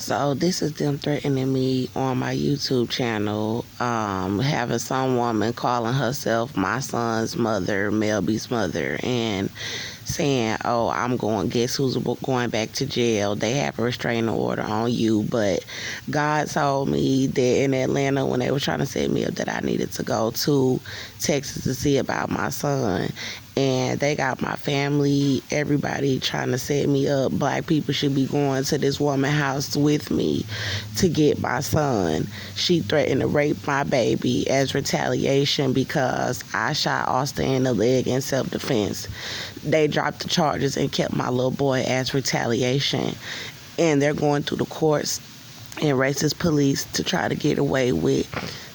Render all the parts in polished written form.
So this is them threatening me on my YouTube channel, having some woman calling herself my son's mother, Melby's mother, and saying, "Oh, I'm going. Guess who's going back to jail? They have a restraining order on you." But God told me that in Atlanta, when they were trying to set me up, that I needed to go to Texas to see about my son. And they got my family, everybody trying to set me up. Black people should be going to this woman's house with me to get my son. She threatened to rape my baby as retaliation because I shot Austin in the leg in self-defense. They dropped the charges and kept my little boy as retaliation. And they're going through the courts and racist police to try to get away with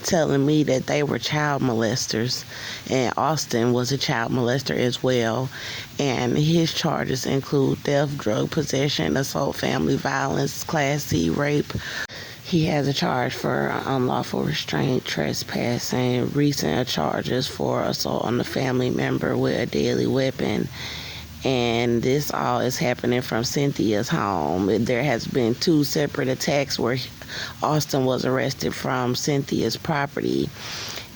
telling me that they were child molesters, and Austin was a child molester as well, and his charges include theft, drug possession, assault, family violence, Class C rape. He has a charge for unlawful restraint, trespassing, recent charges for assault on a family member with a deadly weapon. And this all is happening from Cynthia's home. There has been 2 separate attacks where Austin was arrested from Cynthia's property.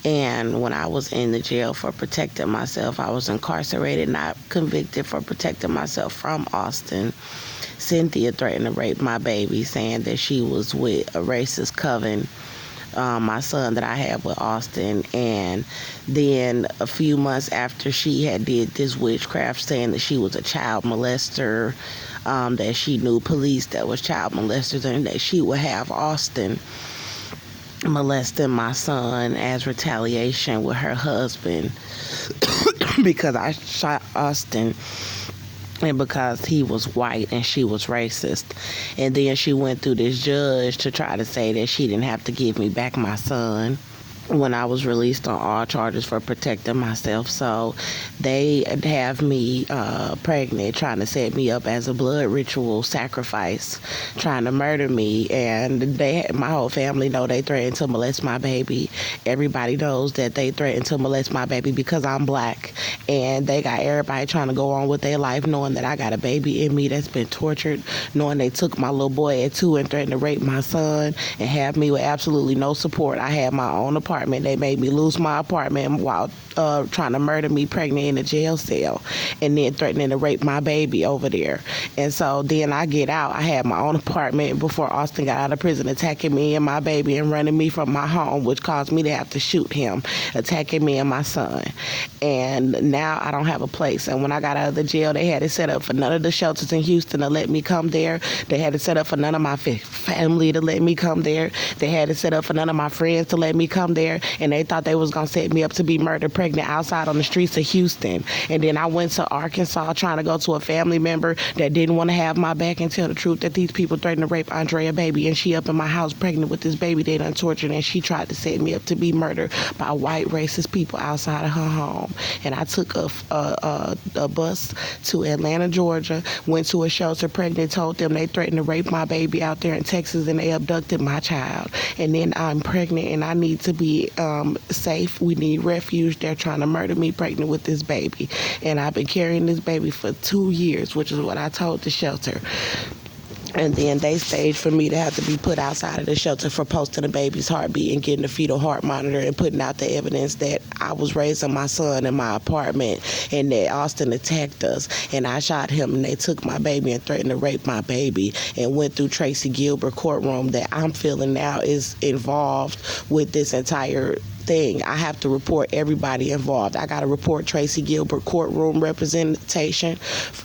And when I was in the jail for protecting myself, I was incarcerated, not convicted, for protecting myself from Austin. Cynthia threatened to rape my baby, saying that she was with a racist coven, my son that I had with Austin. And then a few months after she had did this witchcraft, saying that she was a child molester, that she knew police that was child molesters, and that she would have Austin molesting my son as retaliation with her husband because I shot Austin and because he was white and she was racist. And then she went through this judge to try to say that she didn't have to give me back my son when I was released on all charges for protecting myself. So they have me pregnant, trying to set me up as a blood ritual sacrifice, trying to murder me. And my whole family know they threatened to molest my baby. Everybody knows that they threatened to molest my baby because I'm black. And they got everybody trying to go on with their life knowing that I got a baby in me that's been tortured, knowing they took my little boy at 2 and threatened to rape my son and have me with absolutely no support. I had my own apartment. They made me lose my apartment while trying to murder me pregnant in a jail cell, and then threatening to rape my baby over there. And so then I get out. I had my own apartment before Austin got out of prison, attacking me and my baby and running me from my home, which caused me to have to shoot him, attacking me and my son. And now I don't have a place. And when I got out of the jail, they had it set up for none of the shelters in Houston to let me come there. They had it set up for none of my family to let me come there. They had it set up for none of my friends to let me come there. And they thought they was going to set me up to be murdered pregnant outside on the streets of Houston. And then I went to Arkansas trying to go to a family member that didn't want to have my back and tell the truth that these people threatened to rape Andrea baby, and she up in my house pregnant with this baby they done tortured, and she tried to set me up to be murdered by white racist people outside of her home. And I took a bus to Atlanta, Georgia, went to a shelter pregnant, told them they threatened to rape my baby out there in Texas, and they abducted my child. And then I'm pregnant and I need to be safe. We need refuge. They're trying to murder me pregnant with this baby. And I've been carrying this baby for 2 years, which is what I told the shelter. And then they staged for me to have to be put outside of the shelter for posting the baby's heartbeat and getting the fetal heart monitor and putting out the evidence that I was raising my son in my apartment and that Austin attacked us. And I shot him and they took my baby and threatened to rape my baby, and went through Tracy Gilbert courtroom that I'm feeling now is involved with this entire thing. I have to report everybody involved. I got to report Tracy Gilbert courtroom representation.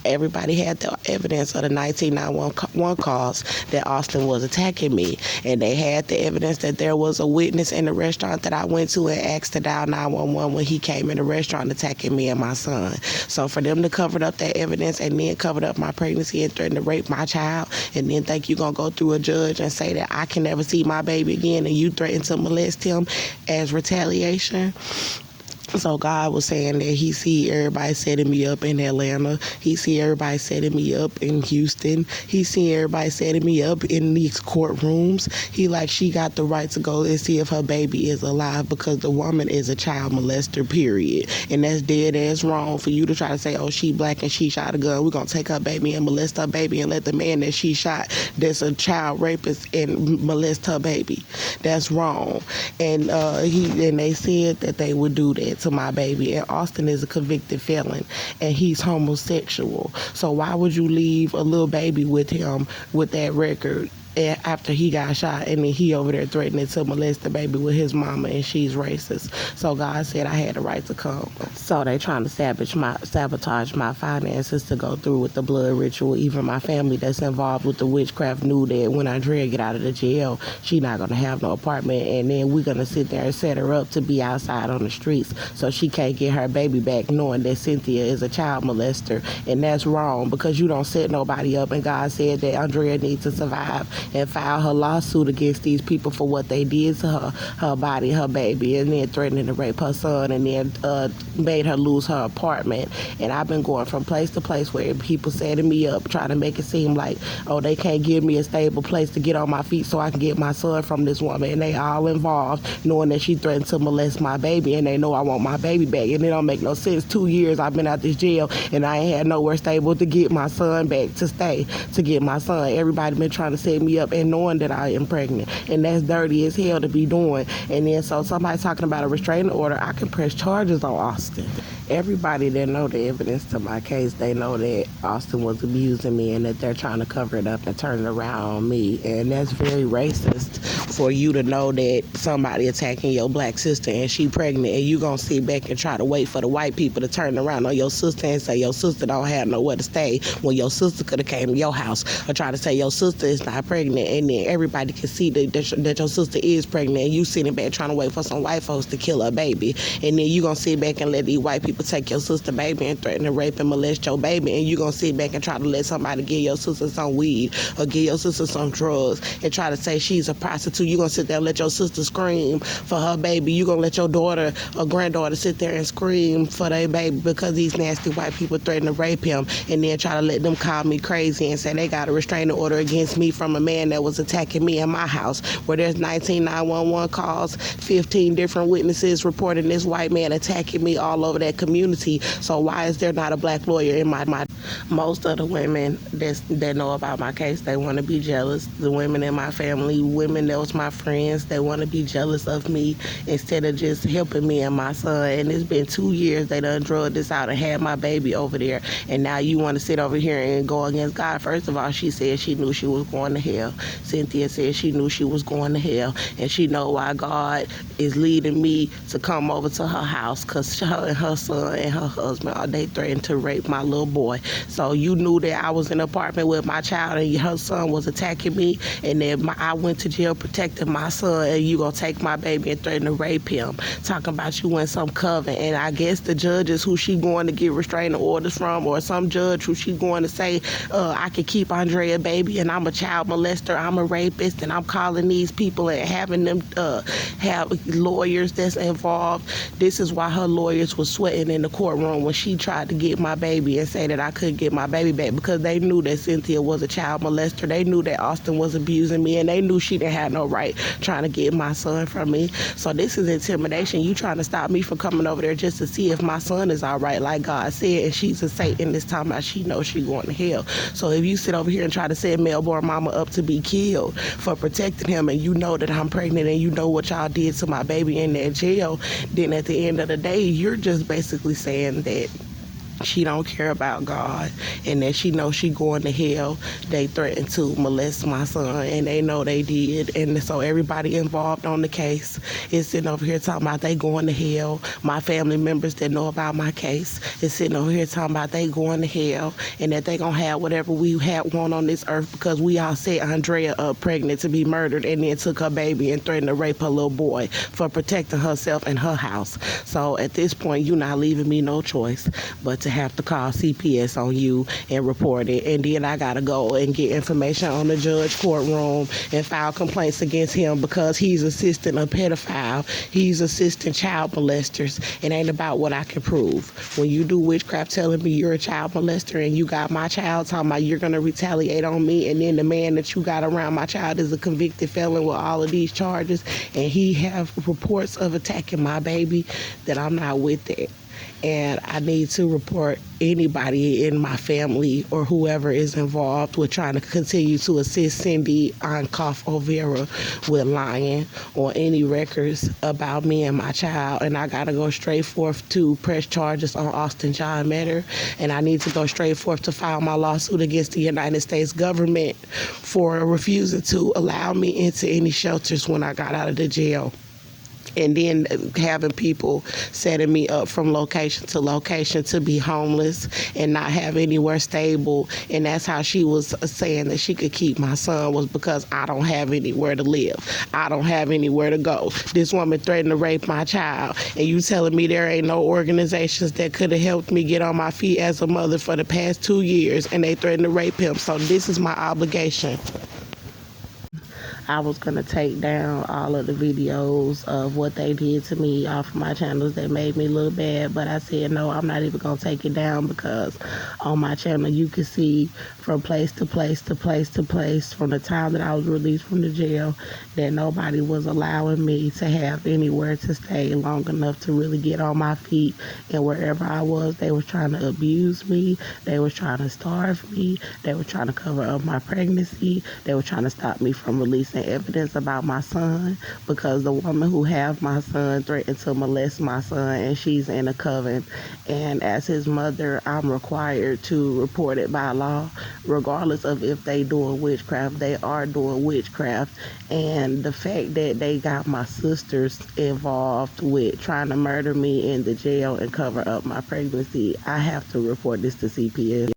Everybody had the evidence of the 1991 calls that Austin was attacking me, and they had the evidence that there was a witness in the restaurant that I went to and asked to dial 911 when he came in the restaurant attacking me and my son. So for them to cover up that evidence and then cover up my pregnancy and threaten to rape my child, and then think you're gonna go through a judge and say that I can never see my baby again, and you threaten to molest him as retaliation, So God was saying that he see everybody setting me up in Atlanta. He see everybody setting me up in Houston. He see everybody setting me up in these courtrooms. He like she got the right to go and see if her baby is alive because the woman is a child molester, period. And that's dead ass wrong for you to try to say, oh, she black and she shot a gun. We're going to take her baby and molest her baby and let the man that she shot that's a child rapist and molest her baby. That's wrong. And they said that they would do that to my baby. And Austin is a convicted felon and he's homosexual. So why would you leave a little baby with him with that record after he got shot, and then he over there threatening to molest the baby with his mama, and she's racist? So God said I had the right to come. So they trying to sabotage my finances to go through with the blood ritual. Even my family that's involved with the witchcraft knew that when Andrea get out of the jail, she not gonna have no apartment, and then we're gonna sit there and set her up to be outside on the streets so she can't get her baby back, knowing that Cynthia is a child molester. And that's wrong because you don't set nobody up, and God said that Andrea needs to survive and file her lawsuit against these people for what they did to her body, her baby, and then threatening to rape her son, and then made her lose her apartment. And I've been going from place to place where people setting me up, trying to make it seem like, oh, they can't give me a stable place to get on my feet so I can get my son from this woman. And they all involved, knowing that she threatened to molest my baby, and they know I want my baby back. And it don't make no sense. 2 years I've been out this jail, and I ain't had nowhere stable to get my son back, to get my son. Everybody been trying to set me up and knowing that I am pregnant, and that's dirty as hell to be doing. And then so somebody talking about a restraining order, I can press charges on Austin. Everybody that know the evidence to my case, they know that Austin was abusing me and that they're trying to cover it up and turn it around on me. And that's very racist for you to know that somebody attacking your black sister and she pregnant, and you gonna sit back and try to wait for the white people to turn around on your sister and say your sister don't have nowhere to stay when your sister could have came to your house, or try to say your sister is not pregnant, and then everybody can see that your sister is pregnant, and you sitting back trying to wait for some white folks to kill her baby. And then you gonna sit back and let these white people take your sister baby and threaten to rape and molest your baby, and you gonna sit back and try to let somebody give your sister some weed or give your sister some drugs and try to say she's a prostitute. You gonna sit there and let your sister scream for her baby. You gonna let your daughter or granddaughter sit there and scream for their baby because these nasty white people threaten to rape him, and then try to let them call me crazy and say they got a restraining order against me from a man that was attacking me in my house, where there's 19 911 calls, 15 different witnesses reporting this white man attacking me all over that community. So why is there not a black lawyer in my most of the women that know about my case, they want to be jealous. The women in my family, women that was my friends, they want to be jealous of me instead of just helping me and my son. And it's been 2 years they done drugged this out and had my baby over there, and now you want to sit over here and go against God. First of all, she said she knew she was going to hell. Cynthia said she knew she was going to hell, and she know why God is leading me to come over to her house, because her and her son and her husband, they threatened to rape my little boy. So you knew that I was in an apartment with my child and her son was attacking me, and then I went to jail protecting my son, and you gonna take my baby and threaten to rape him, talking about you in some coven. And I guess the judges who she going to get restraining orders from, or some judge who she going to say, I can keep Andrea baby, and I'm a child molester, I'm a rapist, and I'm calling these people and having them have lawyers that's involved. This is why her lawyers was sweating in the courtroom when she tried to get my baby and say that I couldn't get my baby back, because they knew that Cynthia was a child molester. They knew that Austin was abusing me, and they knew she didn't have no right trying to get my son from me. So this is intimidation. You trying to stop me from coming over there just to see if my son is all right, like God said. And she's a Satan this time out. She knows she going to hell. So if you sit over here and try to set Melbourne mama up to be killed for protecting him, and you know that I'm pregnant, and you know what y'all did to my baby in that jail, then at the end of the day, you're just basically saying that she don't care about God, and that she knows she going to hell. They threatened to molest my son, and they know they did. And so everybody involved on the case is sitting over here talking about they going to hell. My family members that know about my case is sitting over here talking about they going to hell, and that they gonna have whatever we want on this earth, because we all set Andrea up pregnant to be murdered, and then took her baby and threatened to rape her little boy for protecting herself and her house. So at this point, you're not leaving me no choice but to to have to call CPS on you and report it. And then I got to go and get information on the judge courtroom and file complaints against him because he's assisting a pedophile. He's assisting child molesters. It ain't about what I can prove. When you do witchcraft telling me you're a child molester and you got my child talking about you're going to retaliate on me, and then the man that you got around my child is a convicted felon with all of these charges, and he have reports of attacking my baby, that I'm not with it. And I need to report anybody in my family or whoever is involved with trying to continue to assist Cindy Oncoff Overa with lying on any records about me and my child. And I got to go straight forth to press charges on Austin John Metter. And I need to go straight forth to file my lawsuit against the United States government for refusing to allow me into any shelters when I got out of the jail. And then having people setting me up from location to be homeless and not have anywhere stable. And that's how she was saying that she could keep my son, was because I don't have anywhere to live. I don't have anywhere to go. This woman threatened to rape my child. And you telling me there ain't no organizations that could have helped me get on my feet as a mother for the past 2 years, and they threatened to rape him. So this is my obligation. I was going to take down all of the videos of what they did to me off of my channels that made me look bad, but I said, no, I'm not even going to take it down, because on my channel you can see from place to place to place to place from the time that I was released from the jail that nobody was allowing me to have anywhere to stay long enough to really get on my feet. And wherever I was, they were trying to abuse me. They were trying to starve me. They were trying to cover up my pregnancy. They were trying to stop me from releasing evidence about my son, because the woman who have my son threatened to molest my son, and she's in a coven. And as his mother, I'm required to report it by law, regardless of if they doing witchcraft. They are doing witchcraft. And the fact that they got my sisters involved with trying to murder me in the jail and cover up my pregnancy, I have to report this to CPS.